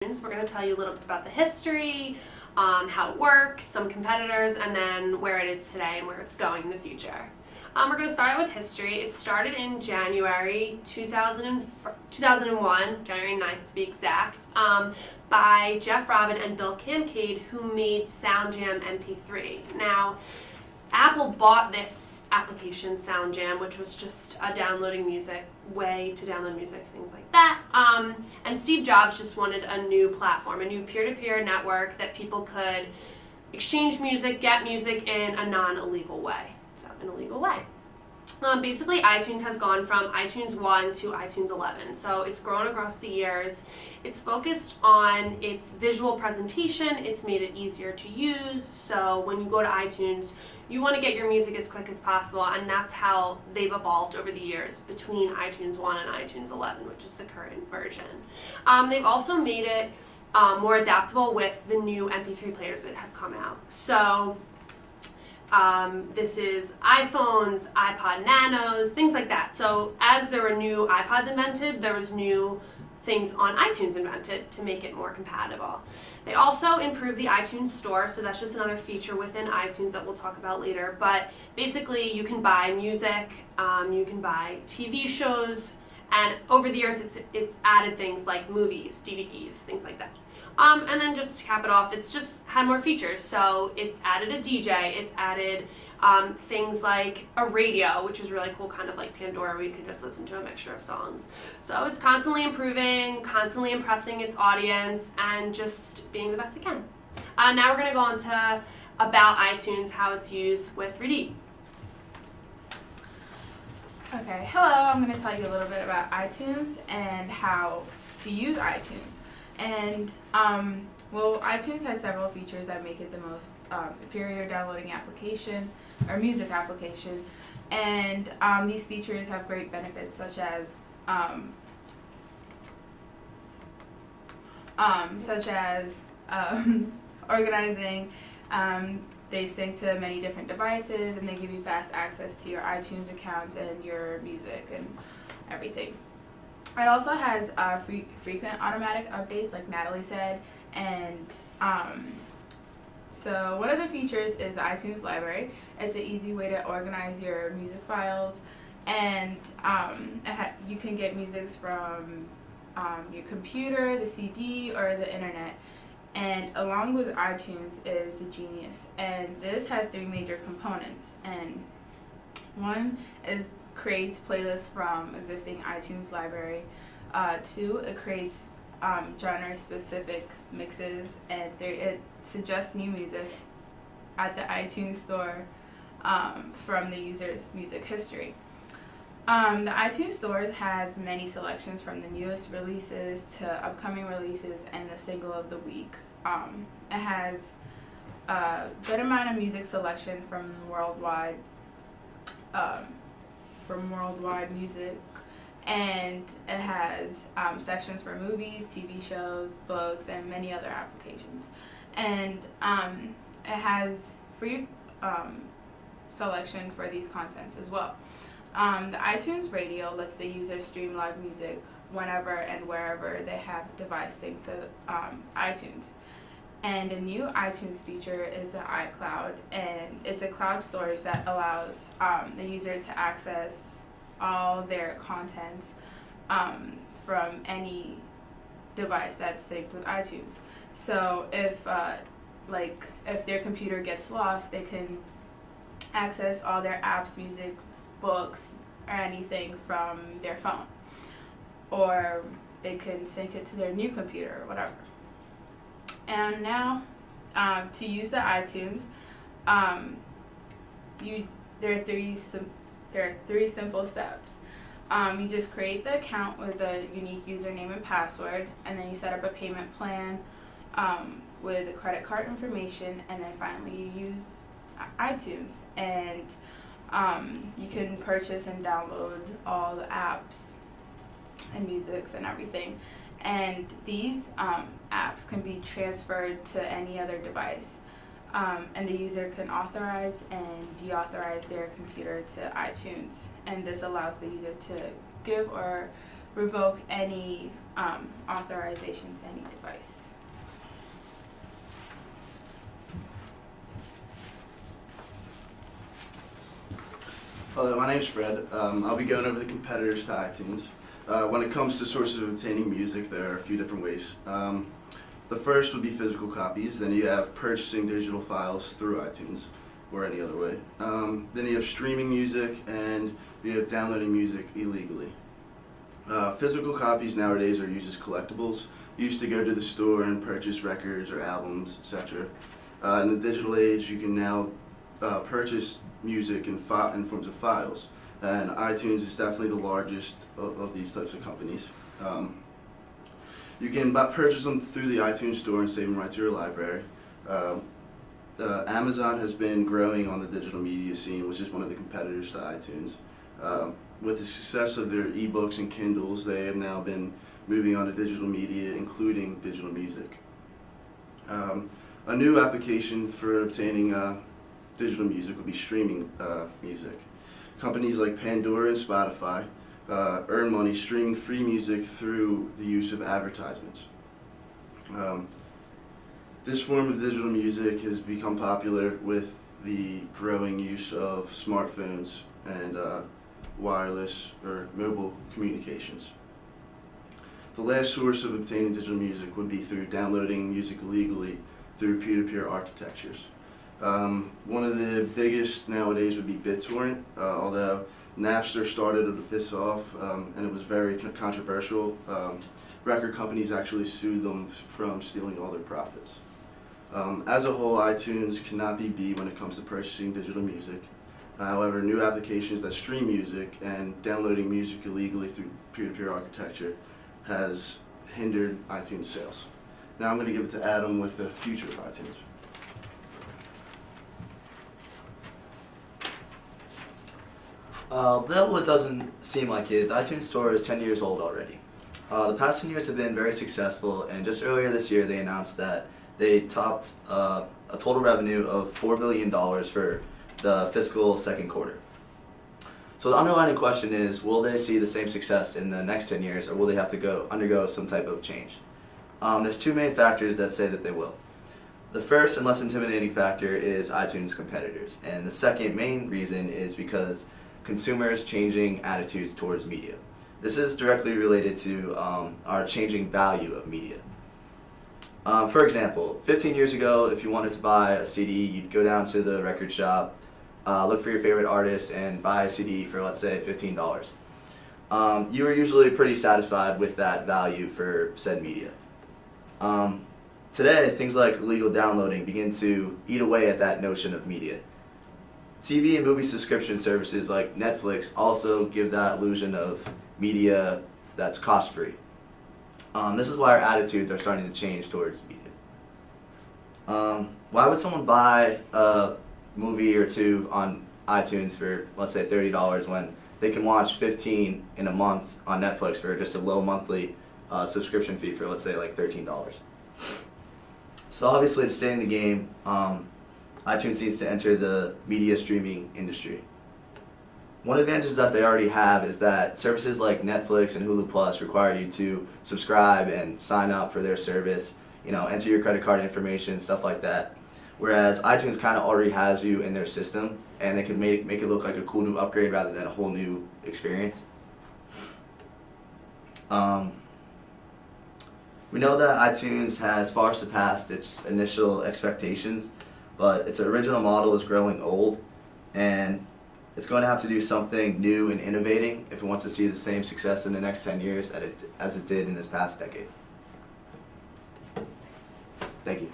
We're going to tell you a little bit about the history, how it works, some competitors, and then where it is today and where it's going in the future. We're going to start out with history. It started in January 2001, January 9th to be exact, by Jeff Robin and Bill Kincaid, who made SoundJam MP3. Now, Apple bought this application, SoundJam, which was just a downloading music way to download music, things like that. And Steve Jobs just wanted a new platform, a new peer-to-peer network that people could exchange music, get music in a non-illegal way. So, an illegal way. Basically, iTunes has gone from iTunes 1 to iTunes 11, so it's grown across the years. It's focused on its visual presentation. It's made it easier to use, so when you go to iTunes, you want to get your music as quick as possible, and that's how they've evolved over the years between iTunes 1 and iTunes 11, which is the current version. They've also made it more adaptable with the new MP3 players that have come out. So this is iPhones, iPod Nanos, things like that. So as there were new iPods invented, there was new things on iTunes invented to make it more compatible. They also improved the iTunes Store, so that's just another feature within iTunes that we'll talk about later. But basically, you can buy music, you can buy TV shows, and over the years, it's added things like movies, DVDs, things like that. And then just to cap it off, it's just had more features. So it's added a DJ, it's added things like a radio, which is really cool, kind of like Pandora, where you can just listen to a mixture of songs. So it's constantly improving, constantly impressing its audience, and just being the best it can. Now we're going to go on to about iTunes, how it's used with Redeem. Okay, hello, I'm going to tell you a little bit about iTunes and how to use iTunes. And, well, iTunes has several features that make it the most superior downloading application or music application. And these features have great benefits such as organizing. They sync to many different devices, and they give you fast access to your iTunes accounts and your music and everything. It also has frequent automatic updates, like Natalie said, and so one of the features is the iTunes library. It's an easy way to organize your music files, and you can get music from your computer, the CD, or the internet. And along with iTunes is the Genius, and this has three major components. And one is creates playlists from existing iTunes library. Two, it creates genre-specific mixes, and it suggests new music at the iTunes Store from the user's music history. The iTunes Store has many selections from the newest releases to upcoming releases and the single of the week. It has a good amount of music selection from worldwide music, and it has sections for movies, TV shows, books, and many other applications. And it has free selection for these contents as well. The iTunes Radio lets the user stream live music whenever and wherever they have a device synced to iTunes. And a new iTunes feature is the iCloud, and it's a cloud storage that allows the user to access all their contents from any device that's synced with iTunes. So if their computer gets lost, they can access all their apps, music, books, or anything from their phone, or they can sync it to their new computer or whatever. And now, to use the iTunes, there are three simple steps. You just create the account with a unique username and password, and then you set up a payment plan with the credit card information, and then finally you use iTunes. And you can purchase and download all the apps and musics and everything. And these apps can be transferred to any other device. And the user can authorize and deauthorize their computer to iTunes. And this allows the user to give or revoke any authorization to any device. Hello, my name's Fred. I'll be going over the competitors to iTunes. When it comes to sources of obtaining music, there are a few different ways. The first would be physical copies. Then you have purchasing digital files through iTunes or any other way. Then you have streaming music, and you have downloading music illegally. Physical copies nowadays are used as collectibles. You used to go to the store and purchase records or albums, etc. In the digital age, you can now purchase music in forms of files, and iTunes is definitely the largest of these types of companies. You can purchase them through the iTunes store and save them right to your library. Amazon has been growing on the digital media scene, which is one of the competitors to iTunes. With the success of their ebooks and Kindles, they have now been moving on to digital media, including digital music. A new application for obtaining digital music would be streaming music. Companies like Pandora and Spotify earn money streaming free music through the use of advertisements. This form of digital music has become popular with the growing use of smartphones and wireless or mobile communications. The last source of obtaining digital music would be through downloading music illegally through peer-to-peer architectures. One of the biggest nowadays would be BitTorrent, although Napster started this off and it was very controversial. Record companies actually sued them from stealing all their profits. As a whole, iTunes cannot be beat when it comes to purchasing digital music. However, new applications that stream music and downloading music illegally through peer-to-peer architecture has hindered iTunes sales. Now I'm going to give it to Adam with the future of iTunes. Though it doesn't seem like it, the iTunes Store is 10 years old already. The past 10 years have been very successful, and just earlier this year they announced that they topped a total revenue of $4 billion for the fiscal second quarter. So the underlying question is, will they see the same success in the next 10 years, or will they have to undergo some type of change? There's two main factors that say that they will. The first and less intimidating factor is iTunes competitors, and the second main reason is because consumers changing attitudes towards media. This is directly related to our changing value of media. For example, 15 years ago, if you wanted to buy a CD, you'd go down to the record shop, look for your favorite artist, and buy a CD for, let's say, $15. You were usually pretty satisfied with that value for said media. Today, things like illegal downloading begin to eat away at that notion of media. TV and movie subscription services like Netflix also give that illusion of media that's cost-free. This is why our attitudes are starting to change towards media. Why would someone buy a movie or two on iTunes for, let's say, $30 when they can watch 15 in a month on Netflix for just a low monthly subscription fee for, let's say, like $13? So obviously, to stay in the game, iTunes needs to enter the media streaming industry. One advantage that they already have is that services like Netflix and Hulu Plus require you to subscribe and sign up for their service, enter your credit card information, stuff like that. Whereas iTunes kind of already has you in their system, and they can make it look like a cool new upgrade rather than a whole new experience. We know that iTunes has far surpassed its initial expectations, but its original model is growing old, and it's going to have to do something new and innovating if it wants to see the same success in the next 10 years as it did in this past decade. Thank you.